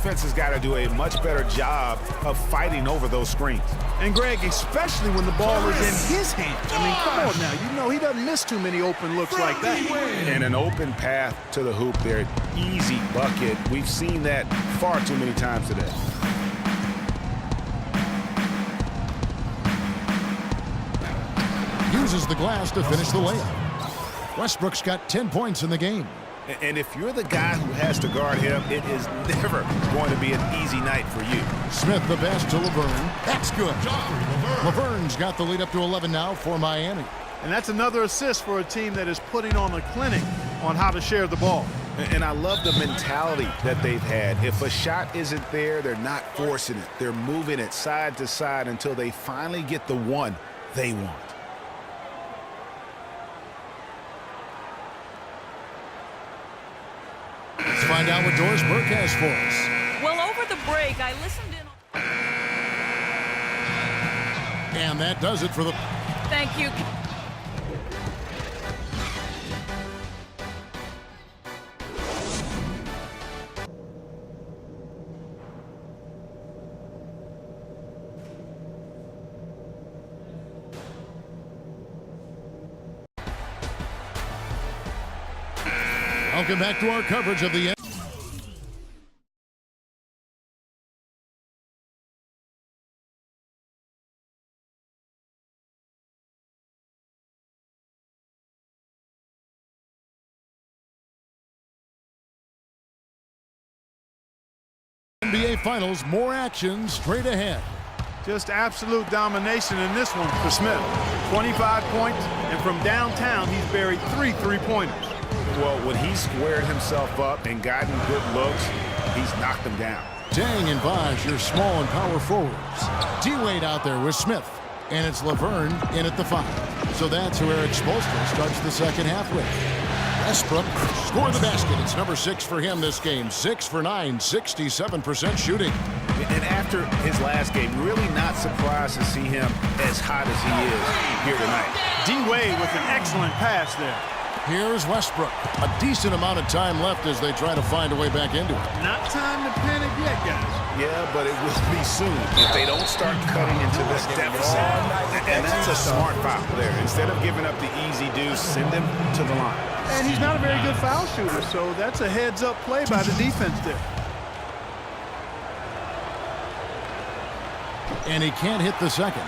Defense has got to do a much better job of fighting over those screens. And Greg, especially when the ball is in his hands. I mean, come on now. You know he doesn't miss too many open looks like that. And an open path to the hoop there. Easy bucket. We've seen that far too many times today. Uses the glass to finish the layup. Westbrook's got 10 points in the game. And if you're the guy who has to guard him, it is never going to be an easy night for you. Smith the pass to Laverne. That's good. Laverne's got the lead up to 11 now for Miami. And that's another assist for a team that is putting on a clinic on how to share the ball. And I love the mentality that they've had. If a shot isn't there, they're not forcing it. They're moving it side to side until they finally get the one they want. Let's find out what Doris Burke has for us. Well, over the break, I listened in. And that does it for the... Thank you. Welcome back to our coverage of the NBA Finals. More action straight ahead. Just absolute domination in this one for Smith. 25 points, and from downtown, he's buried 3 three-pointers. Well, when he's squared himself up and gotten good looks, he's knocked them down. Dang and Vaj, your small and power forwards. D-Wade out there with Smith. And it's Laverne in at the 5. So that's who Eric Spoelstra starts the second half with. Westbrook scored the basket. It's number 6 for him this game. 6 for 9, 67% shooting. And after his last game, really not surprised to see him as hot as he is here tonight. D-Wade with an excellent pass there. Here's Westbrook. A decent amount of time left as they try to find a way back into it. Not time to panic yet, guys. Yeah, but it will be soon if they don't start cutting into this deficit. And that's a smart foul there. Instead of giving up the easy deuce, send him to the line. And he's not a very good foul shooter, so that's a heads-up play by the defense there. And he can't hit the second.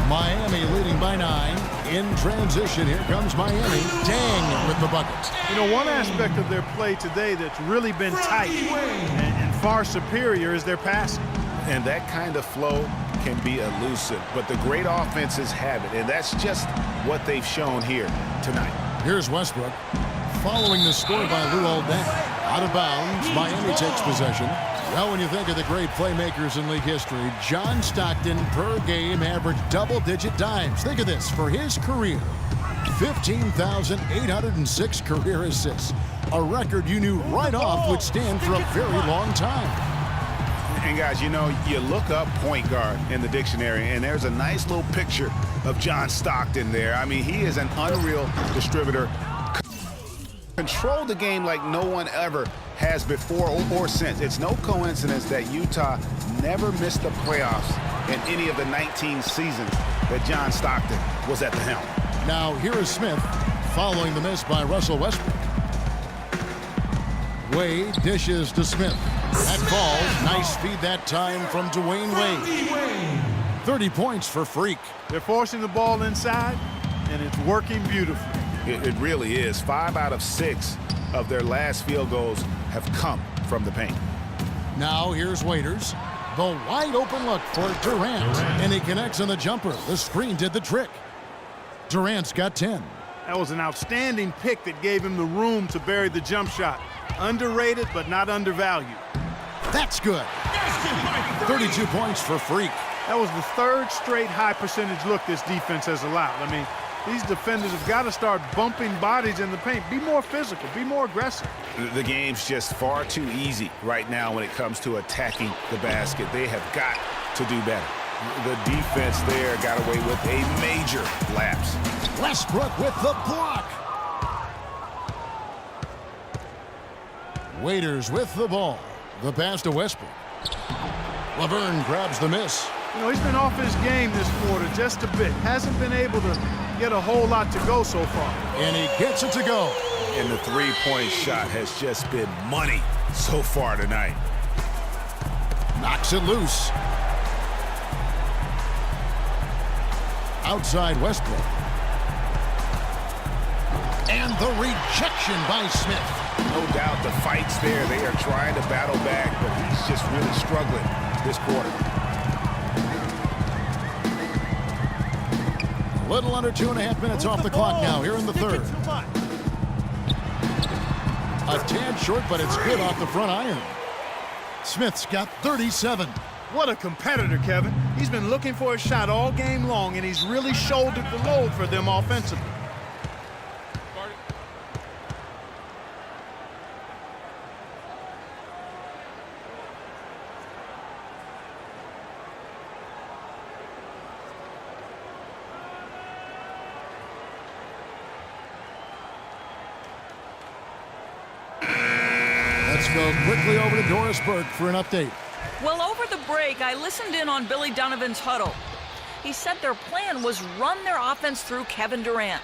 Miami leading by 9. In transition, here comes Miami. Dang with the bucket. You know, one aspect of their play today that's really been tight and far superior is their passing. And that kind of flow can be elusive, but the great offenses have it, and that's just what they've shown here tonight. Here's Westbrook. Following the score by Lou Aldet. Out of bounds, Miami takes possession. Well, when you think of the great playmakers in league history, John Stockton per game averaged double-digit dimes. Think of this. For his career, 15,806 career assists. A record you knew right off would stand for a very long time. And guys, you know, you look up point guard in the dictionary, and there's a nice little picture of John Stockton there. I mean, he is an unreal distributor. Controlled the game like no one ever has before or since. It's no coincidence that Utah never missed the playoffs in any of the 19 seasons that John Stockton was at the helm. Now, here is Smith following the miss by Russell Westbrook. Wade dishes to Smith. That falls. Nice feed that time from Dwayne Wade. 30 points for Freak. They're forcing the ball inside, and it's working beautifully. It really is. 5 out of 6 of their last field goals have come from the paint. Now here's Waiters. The wide open look for Durant. And he connects on the jumper. The screen did the trick. Durant's got 10. That was an outstanding pick that gave him the room to bury the jump shot. Underrated, but not undervalued. That's good. 32 points for Freak. That was the 3rd straight high percentage look this defense has allowed. I mean, these defenders have got to start bumping bodies in the paint. Be more physical. Be more aggressive. The game's just far too easy right now when it comes to attacking the basket. They have got to do better. The defense there got away with a major lapse. Westbrook with the block. Waiters with the ball. The pass to Westbrook. Laverne grabs the miss. You know, he's been off his game this quarter just a bit. Hasn't been able to get a whole lot to go so far. And he gets it to go. And the three-point shot has just been money so far tonight. Knocks it loose. Outside Westbrook. And the rejection by Smith. No doubt the fight's there. They are trying to battle back, but he's just really struggling this quarter. A little under 2.5 minutes off the clock now here in the third. A tad short, but it's good off the front iron. Smith's got 37. What a competitor, Kevin. He's been looking for a shot all game long, and he's really shouldered the load for them offensively. Let's go quickly over to Doris Burke for an update. Well, over the break, I listened in on Billy Donovan's huddle. He said their plan was run their offense through Kevin Durant.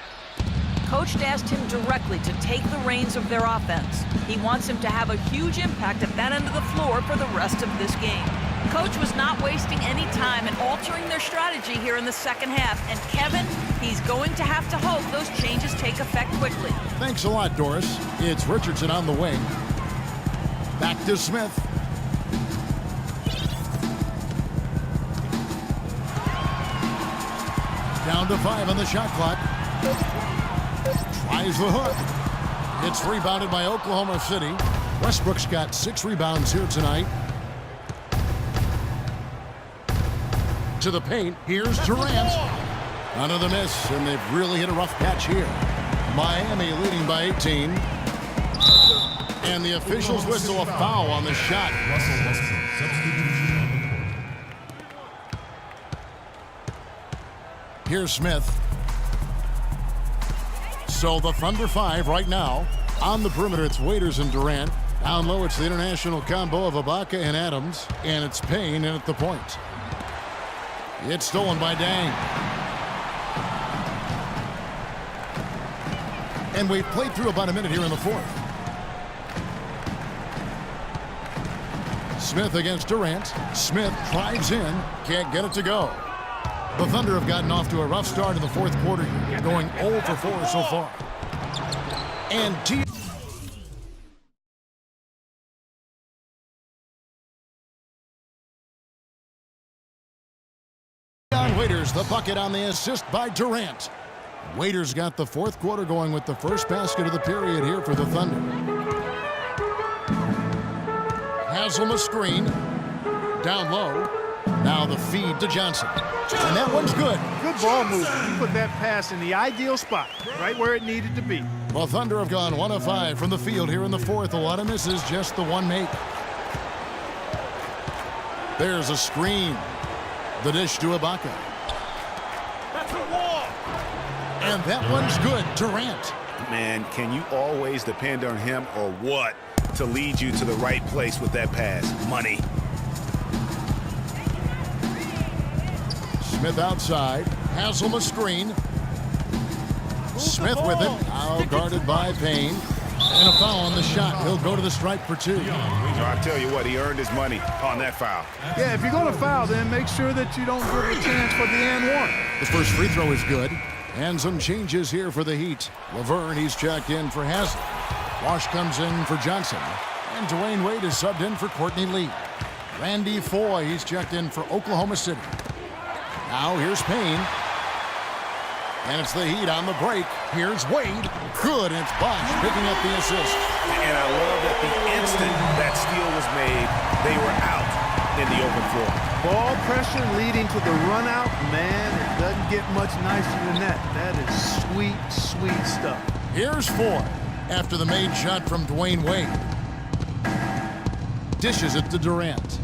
Coach asked him directly to take the reins of their offense. He wants him to have a huge impact at that end of the floor for the rest of this game. Coach was not wasting any time in altering their strategy here in the second half. And Kevin, he's going to have to hope those changes take effect quickly. Thanks a lot, Doris. It's Richardson on the wing. Back to Smith. Down to 5 on the shot clock. Tries the hook. It's rebounded by Oklahoma City. Westbrook's got 6 rebounds here tonight. To the paint. Here's Durant. Another miss, and they've really hit a rough patch here. Miami leading by 18. And the officials whistle a foul on the shot. Here's Smith. So the Thunder 5 right now. On the perimeter, it's Waiters and Durant. Down low, it's the international combo of Ibaka and Adams. And it's Payne in at the point. It's stolen by Dang. And we've played through about a minute here in the fourth. Smith against Durant. Smith drives in. Can't get it to go. The Thunder have gotten off to a rough start in the fourth quarter, going 0 for 4 so far. And Waiters, the bucket on the assist by Durant. Waiters got the fourth quarter going with the first basket of the period here for the Thunder. Haslam a screen. Down low. Now the feed to Johnson. And that one's good. Good ball movement. He put that pass in the ideal spot, right where it needed to be. Well, Thunder have gone 1 of 5 from the field here in the fourth. A lot of misses, just the one make. There's a screen. The dish to Ibaka. That's a wall. And that one's good. Durant. Man, can you always depend on him or what to lead you to the right place with that pass? Money. Smith outside. Haslam a screen. Smith with it. Now guarded by Payne. And a foul on the shot. He'll go to the stripe for 2. I tell you what, he earned his money on that foul. Yeah, if you're going to foul, then make sure that you don't give a chance for the and one. The first free throw is good. And some changes here for the Heat. Laverne, he's checked in for Haslam. Wash comes in for Johnson. And Dwayne Wade is subbed in for Courtney Lee. Randy Foye, he's checked in for Oklahoma City. Now here's Payne. And it's the Heat on the break. Here's Wade. Good, and it's Bosh picking up the assist. And I love that the instant that steal was made, they were out in the open floor. Ball pressure leading to the run out. Man, it doesn't get much nicer than that. That is sweet, sweet stuff. Here's Foye after the made shot from Dwayne Wade. Dishes it to Durant.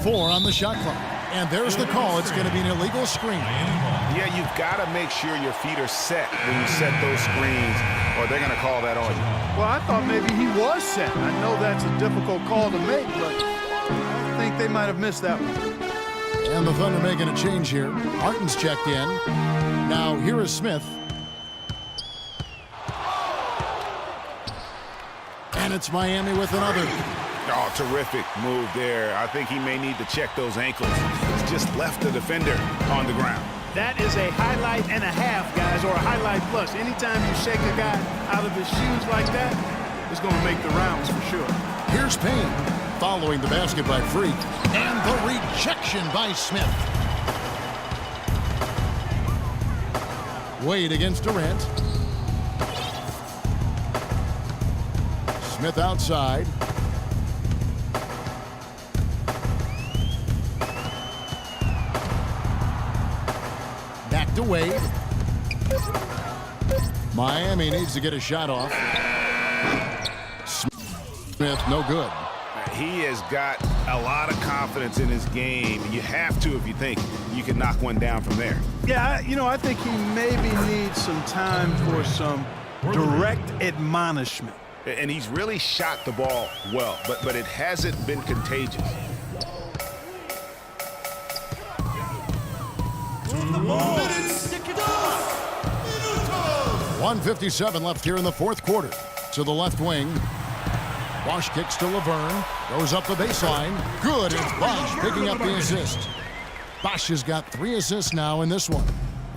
4 on the shot clock. And there's the call. It's going to be an illegal screen. Yeah, you've got to make sure your feet are set when you set those screens. or they're going to call that on you. Well, I thought maybe he was set. I know that's a difficult call to make, but I think they might have missed that one. And the Thunder making a change here. Martin's checked in. Now here is Smith. And it's Miami with another. Oh, terrific move there. I think he may need to check those ankles. He's just left the defender on the ground. That is a highlight and a half, guys, or a highlight plus. Anytime you shake a guy out of his shoes like that, it's going to make the rounds for sure. Here's Payne following the basket by Freak. And the rejection by Smith. Wade against Durant. Smith outside. Back to Wade. Miami needs to get a shot off. Smith, no good. He has got a lot of confidence in his game. You have to if you think you can knock one down from there. Yeah, I think he maybe needs some time for some direct admonishment. And he's really shot the ball well, but it hasn't been contagious. 1:57 left here in the fourth quarter. To the left wing. Bosch kicks to Laverne. Goes up the baseline. Good. It's Bosch picking up the assist. Bosch has got 3 assists now in this one.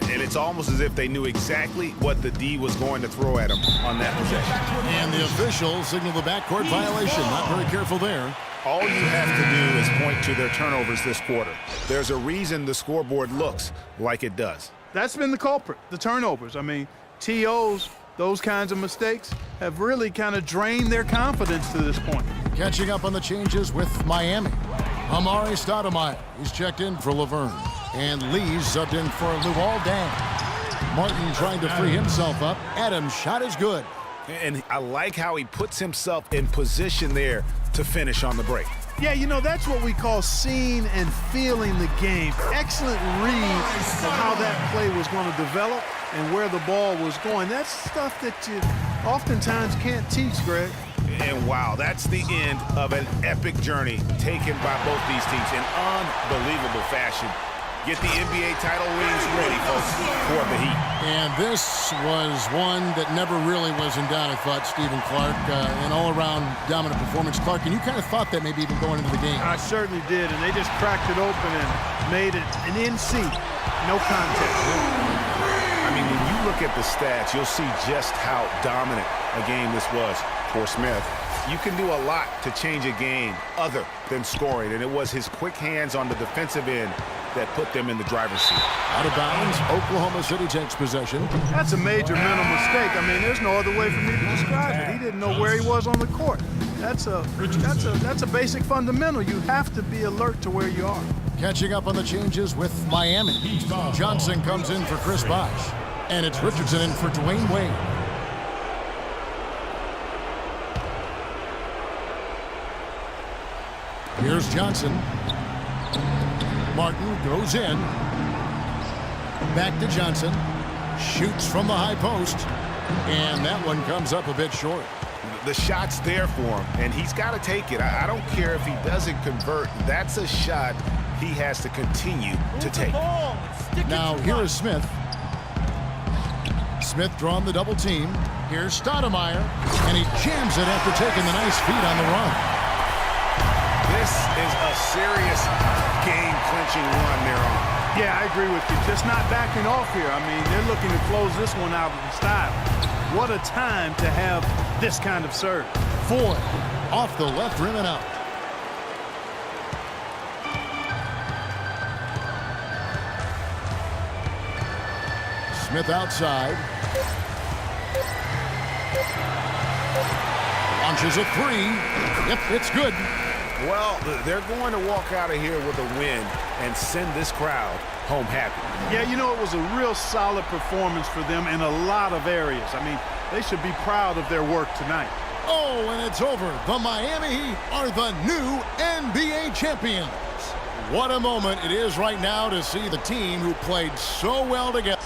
And it's almost as if they knew exactly what the D was going to throw at him on that possession. And the official signaled the backcourt violation. Not very careful there. All you have to do is point to their turnovers this quarter. There's a reason the scoreboard looks like it does. That's been the culprit, the turnovers. I mean, TOs, those kinds of mistakes have really kind of drained their confidence to this point. Catching up on the changes with Miami. Amari Stoudemire. He's checked in for Laverne. And Lee's subbed in for Luol Deng. Martin trying to free himself up. Adams' shot is good. And I like how he puts himself in position there to finish on the break. Yeah, that's what we call seeing and feeling the game. Excellent read of how that play was going to develop and where the ball was going. That's stuff that you oftentimes can't teach, Greg. And wow, that's the end of an epic journey taken by both these teams in unbelievable fashion. Get the NBA title rings ready, folks, for the Heat. And this was one that never really was in doubt, I thought, Stephen Clark. An all-around dominant performance. Clark, and you kind of thought that maybe even going into the game. I certainly did, and they just cracked it open and made it an NC. No contest. I mean, when you look at the stats, you'll see just how dominant a game this was for Smith. You can do a lot to change a game other than scoring, and it was his quick hands on the defensive end that put them in the driver's seat. Out of bounds, Oklahoma City takes possession. That's a major mental mistake. I mean, there's no other way for me to describe it. He didn't know where he was on the court. That's a basic fundamental. You have to be alert to where you are. Catching up on the changes with Miami. Johnson comes in for Chris Bosh. And it's Richardson in for Dwayne Wade. Here's Johnson. Martin goes in. Back to Johnson. Shoots from the high post. And that one comes up a bit short. The shot's there for him, and he's got to take it. I don't care if he doesn't convert. That's a shot he has to continue to take. Now, here is Smith. Smith drawn the double team. Here's Stoudemire. And he jams it after taking the nice feed on the run. This is a serious game-clinching run they're on. Yeah, I agree with you. Just not backing off here. I mean, they're looking to close this one out in style. What a time to have this kind of serve. Ford off the left rim and out. Smith outside. Launches a 3. Yep, it's good. Well, they're going to walk out of here with a win and send this crowd home happy. Yeah, it was a real solid performance for them in a lot of areas. I mean, they should be proud of their work tonight. Oh, and it's over. The Miami Heat are the new NBA champions. What a moment it is right now to see the team who played so well together.